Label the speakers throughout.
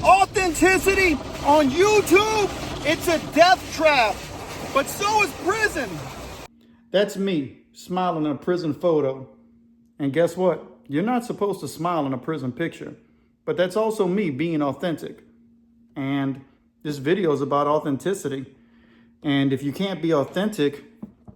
Speaker 1: Authenticity on YouTube, it's a death trap, but so is prison. That's me smiling in a prison photo. And guess what? You're not supposed to smile in a prison picture, but that's also me being authentic. And this video is about authenticity. And if you can't be authentic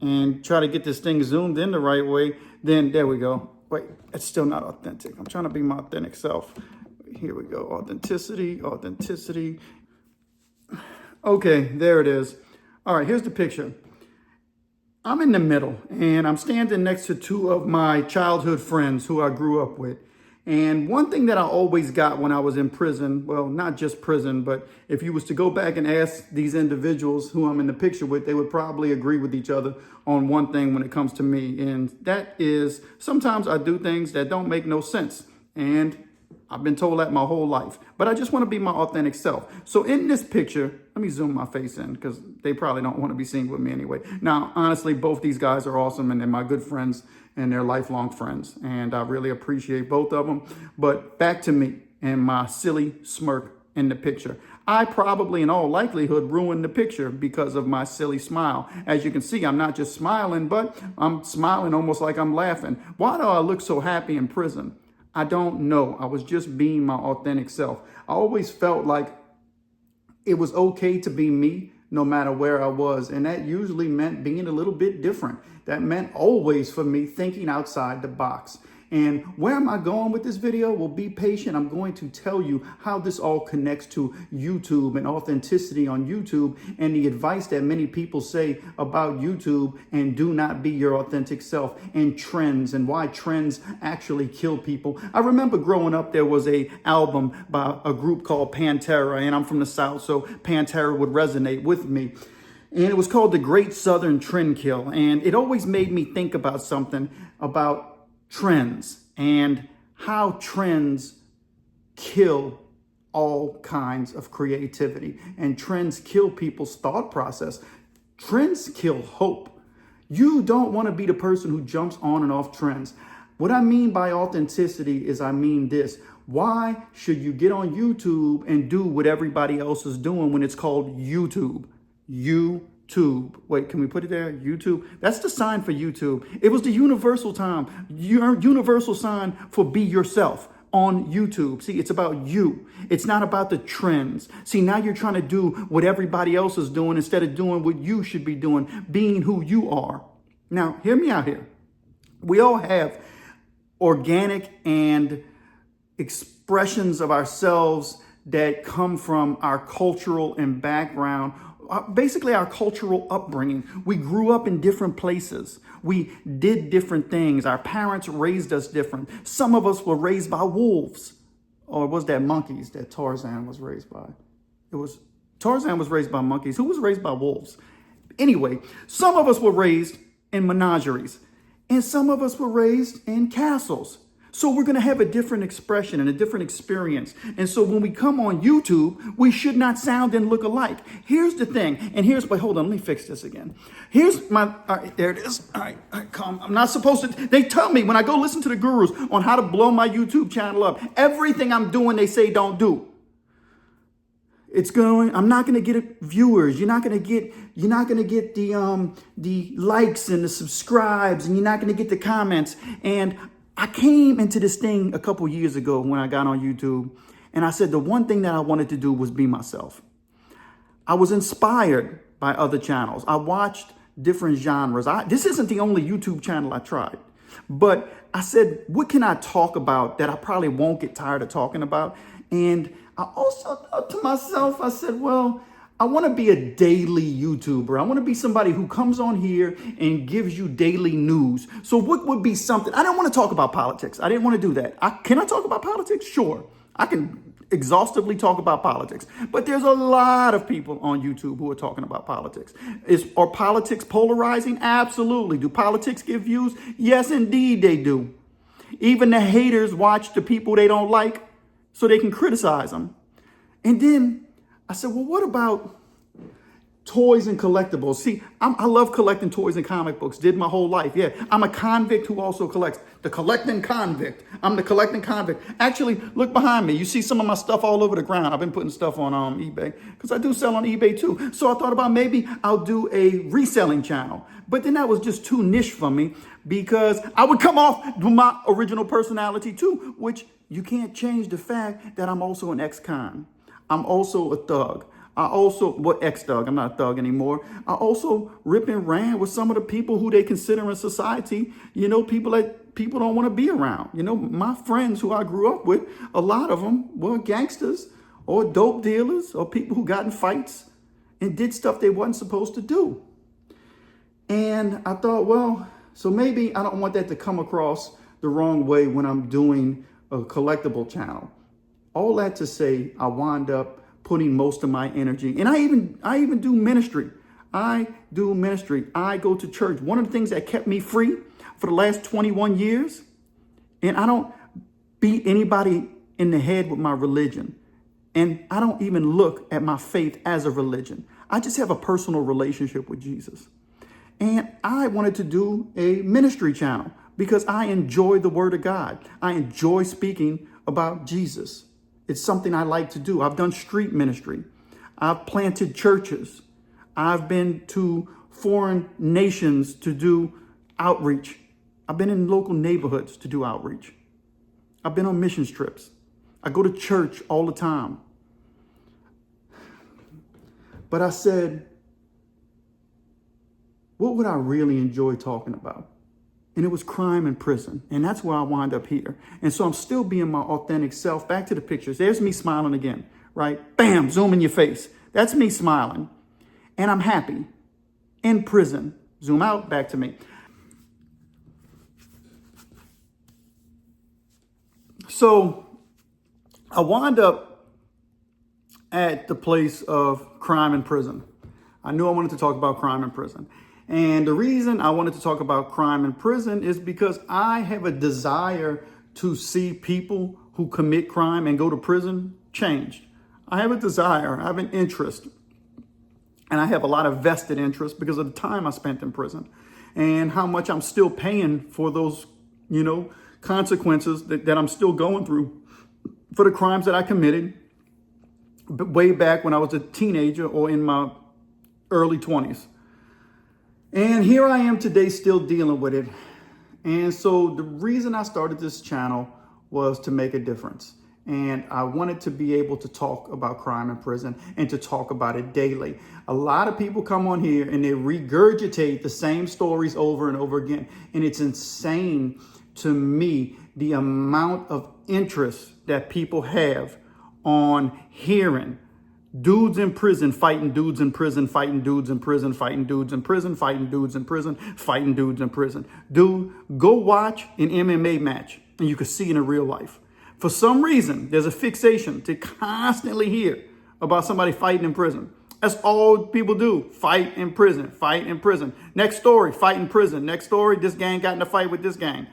Speaker 1: and try to get this thing zoomed in the right way, then there we go. Wait, it's still not authentic. I'm trying to be my authentic self. Here we go. Authenticity, authenticity. Okay, there it is. All right, here's the picture. I'm in the middle and I'm standing next to two of my childhood friends who I grew up with. And one thing that I always got when I was in prison, well, not just prison, but if you was to go back and ask these individuals who I'm in the picture with, they would probably agree with each other on one thing when it comes to me. And that is sometimes I do things that don't make no sense. And I've been told that my whole life, but I just want to be my authentic self. So in this picture, let me zoom my face in because they probably don't want to be seen with me anyway. Now, honestly, both these guys are awesome and they're my good friends and they're lifelong friends. And I really appreciate both of them. But back to me and my silly smirk in the picture. I probably in all likelihood ruined the picture because of my silly smile. As you can see, I'm not just smiling, but I'm smiling almost like I'm laughing. Why do I look so happy in prison? I don't know. I was just being my authentic self. I always felt like it was okay to be me no matter where I was. And that usually meant being a little bit different. That meant always for me thinking outside the box. And where am I going with this video? Well, be patient. I'm going to tell you how this all connects to YouTube and authenticity on YouTube and the advice that many people say about YouTube and do not be your authentic self and trends and why trends actually kill people. I remember growing up, there was a album by a group called Pantera, and I'm from the South, so Pantera would resonate with me. And it was called The Great Southern Trend Kill. And it always made me think about something about trends and how trends kill all kinds of creativity and trends kill people's thought process. Trends kill hope. You don't want to be the person who jumps on and off trends. What I mean by authenticity is I mean this. Why should you get on YouTube and do what everybody else is doing when it's called YouTube? YouTube. Wait, can we put it there? YouTube. That's the sign for YouTube. It was the universal universal sign for be yourself on YouTube. See, it's about you. It's not about the trends. See, now you're trying to do what everybody else is doing instead of doing what you should be doing, being who you are. Now, hear me out here. We all have organic and expressions of ourselves that come from our cultural and background, basically our cultural upbringing. We grew up in different places. We did different things. Our parents raised us different. Some of us were raised by wolves. Or was that monkeys that Tarzan was raised by? Tarzan was raised by monkeys. Who was raised by wolves? Anyway, some of us were raised in menageries. And some of us were raised in castles. So we're going to have a different expression and a different experience. And so when we come on YouTube, we should not sound and look alike. Here's the thing. And wait, hold on. Let me fix this again. All right, there it is. All right, calm. I'm not supposed to. They tell me when I go listen to the gurus on how to blow my YouTube channel up, everything I'm doing, they say don't do. I'm not going to get viewers. You're not going to get the likes and the subscribes, and you're not going to get the comments. And I came into this thing a couple years ago when I got on YouTube, and I said the one thing that I wanted to do was be myself. I was inspired by other channels. I watched different genres. This isn't the only YouTube channel I tried, but I said, what can I talk about that I probably won't get tired of talking about? And I also thought to myself, I said, well, I want to be a daily YouTuber. I want to be somebody who comes on here and gives you daily news. So what would be something? I didn't want to talk about politics. I didn't want to do that. Can I talk about politics? Sure. I can exhaustively talk about politics. But there's a lot of people on YouTube who are talking about politics. Are politics polarizing? Absolutely. Do politics give views? Yes, indeed they do. Even the haters watch the people they don't like so they can criticize them. And then I said, well, what about toys and collectibles. See, I love collecting toys and comic books. Did my whole life. Yeah, I'm a convict who also collects. The collecting convict. I'm the collecting convict. Actually, look behind me. You see some of my stuff all over the ground. I've been putting stuff on eBay because I do sell on eBay too. So I thought about maybe I'll do a reselling channel. But then that was just too niche for me because I would come off with my original personality too, which you can't change the fact that I'm also an ex-con. I'm also a thug. Ex-thug, I'm not a thug anymore. I also rip and ran with some of the people who they consider in society, people that people don't want to be around. My friends who I grew up with, a lot of them were gangsters or dope dealers or people who got in fights and did stuff they wasn't supposed to do. And I thought, well, so maybe I don't want that to come across the wrong way when I'm doing a collectible channel. All that to say, I wound up putting most of my energy, and I even do ministry. I do ministry. I go to church. One of the things that kept me free for the last 21 years, and I don't beat anybody in the head with my religion, and I don't even look at my faith as a religion. I just have a personal relationship with Jesus. And I wanted to do a ministry channel because I enjoy the Word of God. I enjoy speaking about Jesus. It's something I like to do. I've done street ministry. I've planted churches. I've been to foreign nations to do outreach. I've been in local neighborhoods to do outreach. I've been on missions trips. I go to church all the time. But I said, what would I really enjoy talking about? And it was crime and prison. And that's where I wind up here. And so I'm still being my authentic self. Back to the pictures. There's me smiling again, right? Bam, zoom in your face. That's me smiling. And I'm happy. In prison. Zoom out, back to me. So I wound up at the place of crime and prison. I knew I wanted to talk about crime and prison. And the reason I wanted to talk about crime in prison is because I have a desire to see people who commit crime and go to prison changed. I have a desire, I have an interest, and I have a lot of vested interest because of the time I spent in prison and how much I'm still paying for those, consequences that I'm still going through for the crimes that I committed way back when I was a teenager or in my early 20s. And here I am today still dealing with it. And so the reason I started this channel was to make a difference. And I wanted to be able to talk about crime in prison and to talk about it daily. A lot of people come on here and they regurgitate the same stories over and over again. And it's insane to me the amount of interest that people have on hearing dudes in prison fighting dudes in prison, fighting dudes in prison, fighting dudes in prison, fighting dudes in prison, fighting dudes in prison. Dude, go watch an MMA match and you can see it in real life. For some reason, there's a fixation to constantly hear about somebody fighting in prison. That's all people do. Fight in prison, fight in prison. Next story, fight in prison. Next story, this gang got in a fight with this gang.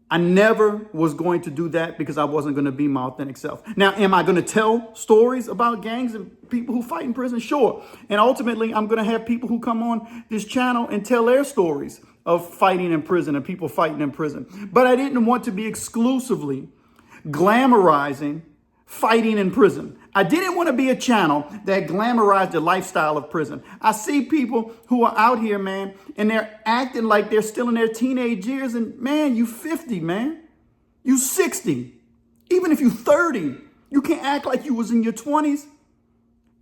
Speaker 1: I never was going to do that because I wasn't going to be my authentic self. Now, am I going to tell stories about gangs and people who fight in prison? Sure. And ultimately, I'm going to have people who come on this channel and tell their stories of fighting in prison and people fighting in prison. But I didn't want to be exclusively glamorizing fighting in prison. I didn't want to be a channel that glamorized the lifestyle of prison. I see people who are out here, man, and they're acting like they're still in their teenage years. And man, you 50, man. You 60. Even if you 30, you can't act like you was in your 20s.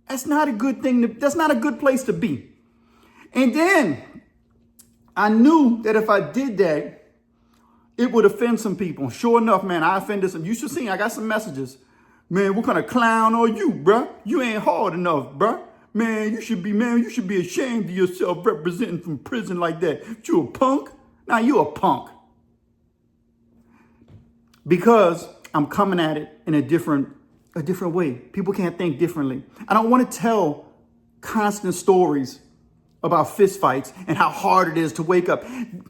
Speaker 1: That's not a good thing. That's not a good place to be. And then I knew that if I did that, it would offend some people. Sure enough, man, I offended some. You should see, I got some messages. Man, what kind of clown are you, bruh? You ain't hard enough, bruh. Man, you should be ashamed of yourself representing from prison like that. You a punk? Nah, you a punk. Because I'm coming at it in a different way. People can't think differently. I don't want to tell constant stories about fistfights and how hard it is to wake up.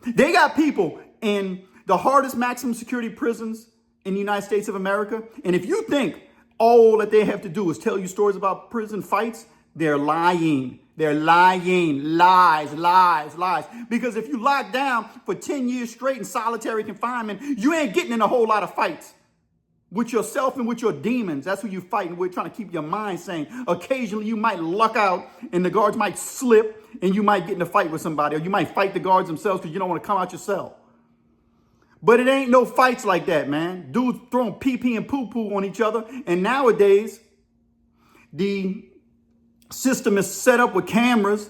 Speaker 1: They got people in the hardest maximum security prisons in the United States of America. And if you think all that they have to do is tell you stories about prison fights, They're lying. They're lying. Lies, lies, lies. Because if you lock down for 10 years straight in solitary confinement, you ain't getting in a whole lot of fights with yourself and with your demons. That's who you're fighting with, trying to keep your mind sane. Occasionally, you might luck out and the guards might slip and you might get in a fight with somebody, or you might fight the guards themselves because you don't want to come out your cell. But it ain't no fights like that, man. Dudes throwing pee-pee and poo-poo on each other. And nowadays, the system is set up with cameras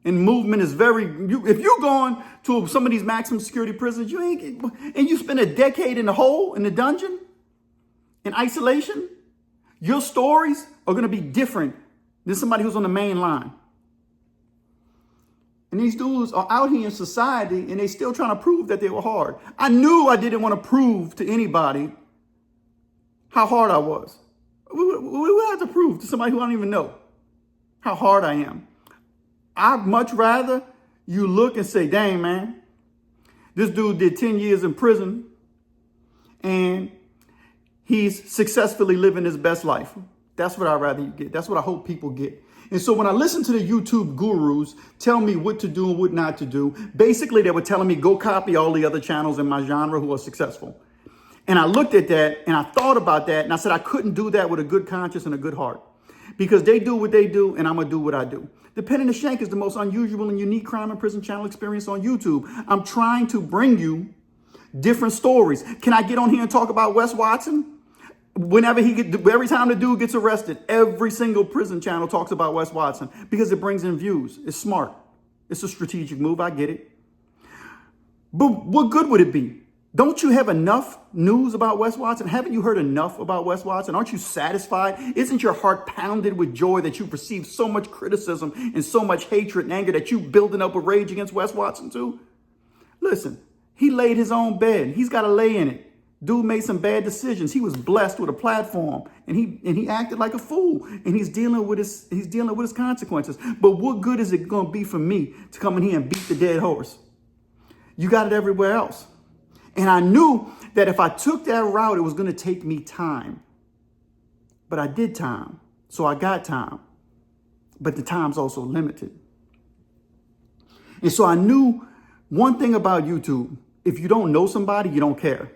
Speaker 1: and movement is very, if you're going to some of these maximum security prisons, and you spend a decade in the hole, in the dungeon, in isolation, your stories are going to be different than somebody who's on the main line. And these dudes are out here in society and they still trying to prove that they were hard. I knew I didn't want to prove to anybody how hard I was. What do I have to prove to somebody who I don't even know how hard I am? I'd much rather you look and say, dang, man, this dude did 10 years in prison and he's successfully living his best life. That's what I'd rather you get. That's what I hope people get. And so when I listen to the YouTube gurus tell me what to do and what not to do, basically they were telling me go copy all the other channels in my genre who are successful. And I looked at that and I thought about that and I said I couldn't do that with a good conscience and a good heart, because they do what they do and I'm going to do what I do. The Pen and The Shank is the most unusual and unique crime and prison channel experience on YouTube. I'm trying to bring you different stories. Can I get on here and talk about Wes Watson? Every time the dude gets arrested, every single prison channel talks about Wes Watson because it brings in views. It's smart. It's a strategic move. I get it. But what good would it be? Don't you have enough news about Wes Watson? Haven't you heard enough about Wes Watson? Aren't you satisfied? Isn't your heart pounded with joy that you've received so much criticism and so much hatred and anger that you building up a rage against Wes Watson too? Listen, he laid his own bed. He's got to lay in it. Dude made some bad decisions. He was blessed with a platform and he acted like a fool, and he's dealing with his consequences. But what good is it going to be for me to come in here and beat the dead horse? You got it everywhere else. And I knew that if I took that route, it was going to take me time. But I did time. So I got time. But the time's also limited. And so I knew one thing about YouTube. If you don't know somebody, you don't care.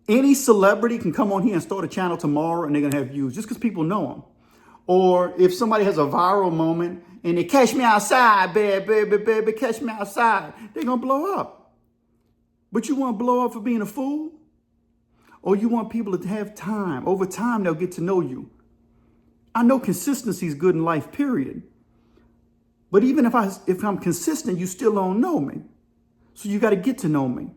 Speaker 1: Any celebrity can come on here and start a channel tomorrow and they're going to have views just because people know them. Or if somebody has a viral moment and they catch me outside, baby, catch me outside, they're going to blow up. But you want to blow up for being a fool? Or you want people to have time? Over time, they'll get to know you. I know consistency is good in life, period. But even if I'm consistent, you still don't know me. So you got to get to know me.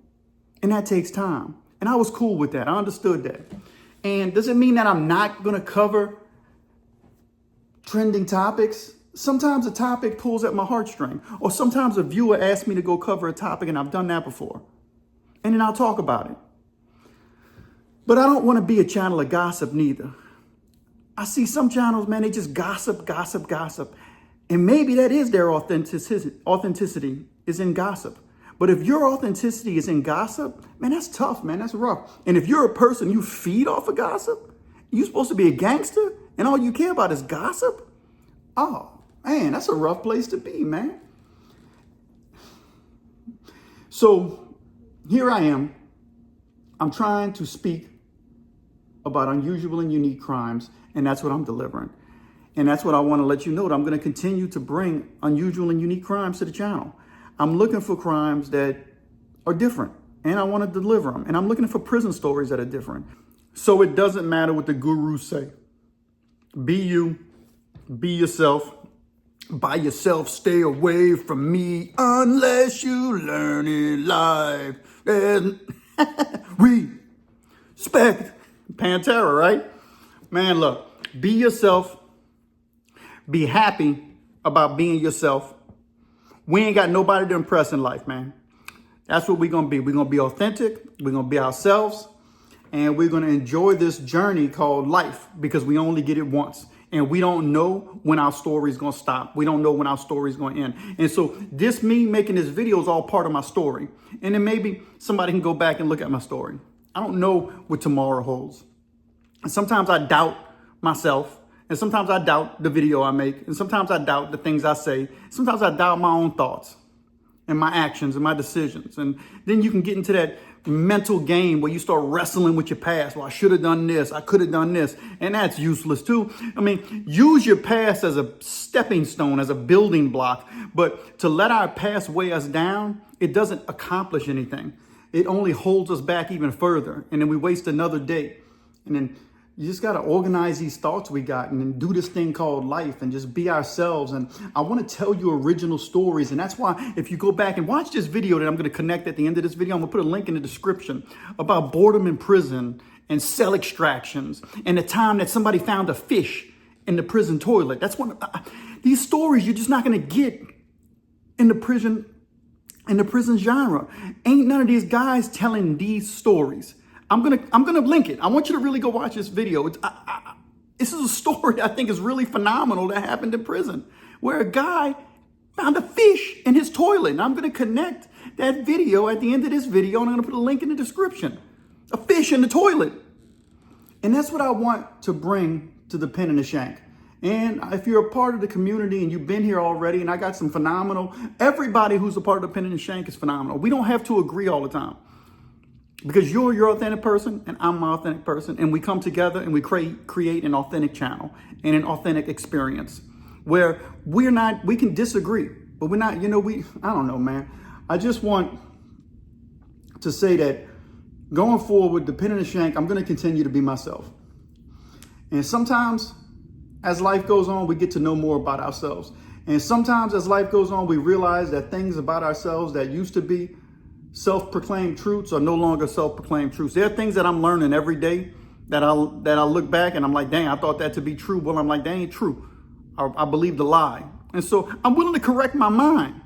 Speaker 1: And that takes time. And I was cool with that. I understood that. And does it mean that I'm not going to cover trending topics? Sometimes a topic pulls at my heartstring. Or sometimes a viewer asks me to go cover a topic, and I've done that before. And then I'll talk about it. But I don't want to be a channel of gossip neither. I see some channels, man, they just gossip. And maybe that is their authenticity is in gossip. But if your authenticity is in gossip, man, that's tough, man. That's rough. And if you're a person, you feed off of gossip, you're supposed to be a gangster, and all you care about is gossip? Oh, man, that's a rough place to be, man. So here I am. I'm trying to speak about unusual and unique crimes, and that's what I'm delivering. And that's what I want to let you know, that I'm going to continue to bring unusual and unique crimes to the channel. I'm looking for crimes that are different, and I want to deliver them. And I'm looking for prison stories that are different. So it doesn't matter what the gurus say. Be you, be yourself. By yourself, stay away from me unless you learn in life. And respect. Pantera, right? Man, look, be yourself. Be happy about being yourself. We ain't got nobody to impress in life, man. That's what we're going to be. We're going to be authentic. We're going to be ourselves. And we're going to enjoy this journey called life, because we only get it once. And we don't know when our story is going to stop. We don't know when our story is going to end. And so me making this video is all part of my story. And then maybe somebody can go back and look at my story. I don't know what tomorrow holds. And sometimes I doubt myself. And sometimes I doubt the video I make. And sometimes I doubt the things I say. Sometimes I doubt my own thoughts and my actions and my decisions. And then you can get into that mental game where you start wrestling with your past. Well, I should have done this. I could have done this. And that's useless too. I mean, use your past as a stepping stone, as a building block. But to let our past weigh us down, it doesn't accomplish anything. It only holds us back even further. And then we waste another day. And then you just got to organize these thoughts we got and then do this thing called life and just be ourselves. And I want to tell you original stories. And that's why if you go back and watch this video that I'm going to connect at the end of this video, I'm going to put a link in the description about boredom in prison and cell extractions and the time that somebody found a fish in the prison toilet. That's one of these stories you're just not going to get in the prison genre. Ain't none of these guys telling these stories. I'm gonna link it. I want you to really go watch this video. This is a story I think is really phenomenal that happened in prison, where a guy found a fish in his toilet. And I'm gonna connect that video at the end of this video, and I'm gonna put a link in the description. A fish in the toilet. And that's what I want to bring to the Pen and the Shank. And if you're a part of the community and you've been here already, and I got some phenomenal, everybody who's a part of the Pen and the Shank is phenomenal. We don't have to agree all the time. Because you're your authentic person and I'm my authentic person. And we come together and we create an authentic channel and an authentic experience where we can disagree, but we're not, I don't know, man. I just want to say that going forward with the Pen and the Shank, I'm going to continue to be myself. And sometimes as life goes on, we get to know more about ourselves. And sometimes as life goes on, we realize that things about ourselves that used to be self-proclaimed truths are no longer self-proclaimed truths. There are things that I'm learning every day that I look back and I'm like, dang, I thought that to be true. Well, I'm like, that ain't true. I believe the lie. And so I'm willing to correct my mind.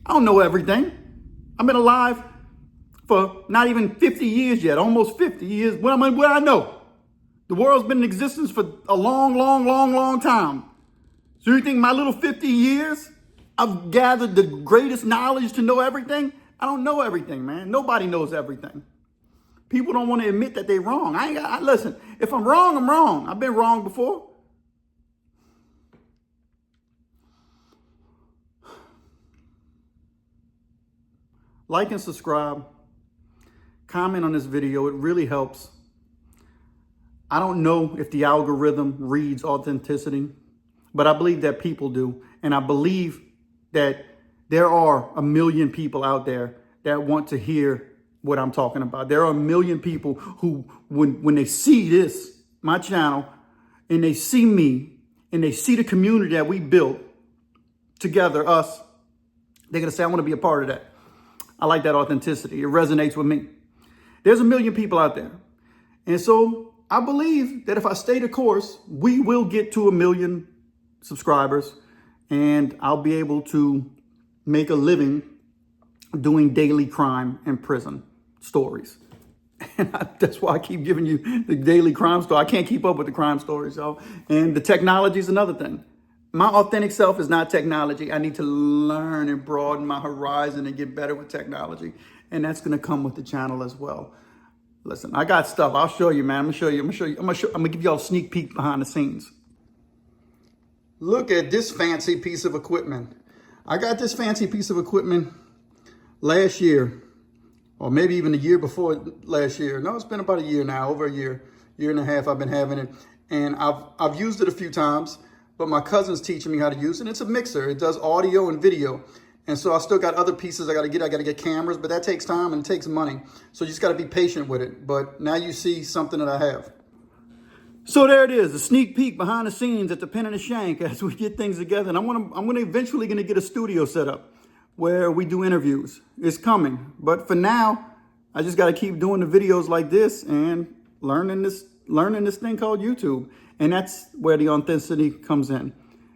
Speaker 1: I don't know everything. I've been alive for not even 50 years yet, almost 50 years. What I know? The world's been in existence for a long, long, long, long time. So you think my little 50 years, I've gathered the greatest knowledge to know everything? I don't know everything, man. Nobody knows everything. People don't want to admit that they're wrong. Listen, if I'm wrong, I'm wrong. I've been wrong before. Like and subscribe. Comment on this video. It really helps. I don't know if the algorithm reads authenticity, but I believe that people do. And I believe that there are a million people out there that want to hear what I'm talking about. There are a million people who, when they see this, my channel, and they see me, and they see the community that we built together, us, they're going to say, I want to be a part of that. I like that authenticity. It resonates with me. There's a million people out there. And so I believe that if I stay the course, we will get to 1 million subscribers. And I'll be able to make a living doing daily crime and prison stories. And that's why I keep giving you the daily crime story. I can't keep up with the crime stories, y'all. And the technology is another thing. My authentic self is not technology. I need to learn and broaden my horizon and get better with technology. And that's going to come with the channel as well. Listen, I got stuff. I'll show you, man. I'm going to give y'all a sneak peek behind the scenes. Look at this fancy piece of equipment. I got this fancy piece of equipment last year, or maybe even the year before last year. No, it's been about a year now, over a year and a half I've been having it. And I've used it a few times, but my cousin's teaching me how to use it. And it's a mixer. It does audio and video. And so I still got other pieces I got to get cameras, but that takes time and it takes money. So you just got to be patient with it. But now you see something that I have. So there it is, a sneak peek behind the scenes at the Pen and the Shank as we get things together. And I'm gonna eventually get a studio set up where we do interviews. It's coming, but for now, I just got to keep doing the videos like this and learning this thing called YouTube. And that's where the authenticity comes in.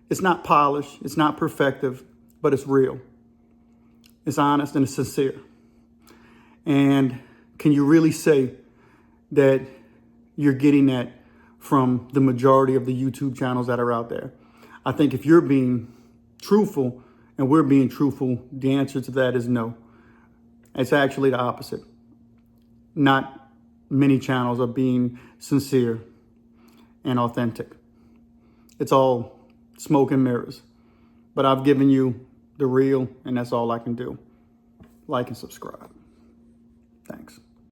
Speaker 1: It's not polished, it's not perfective, but it's real. It's honest and it's sincere. And can you really say that you're getting that from the majority of the YouTube channels that are out there? I think if you're being truthful and we're being truthful, the answer to that is no. It's actually the opposite. Not many channels are being sincere and authentic. It's all smoke and mirrors. But I've given you the real, and that's all I can do. Like and subscribe. Thanks.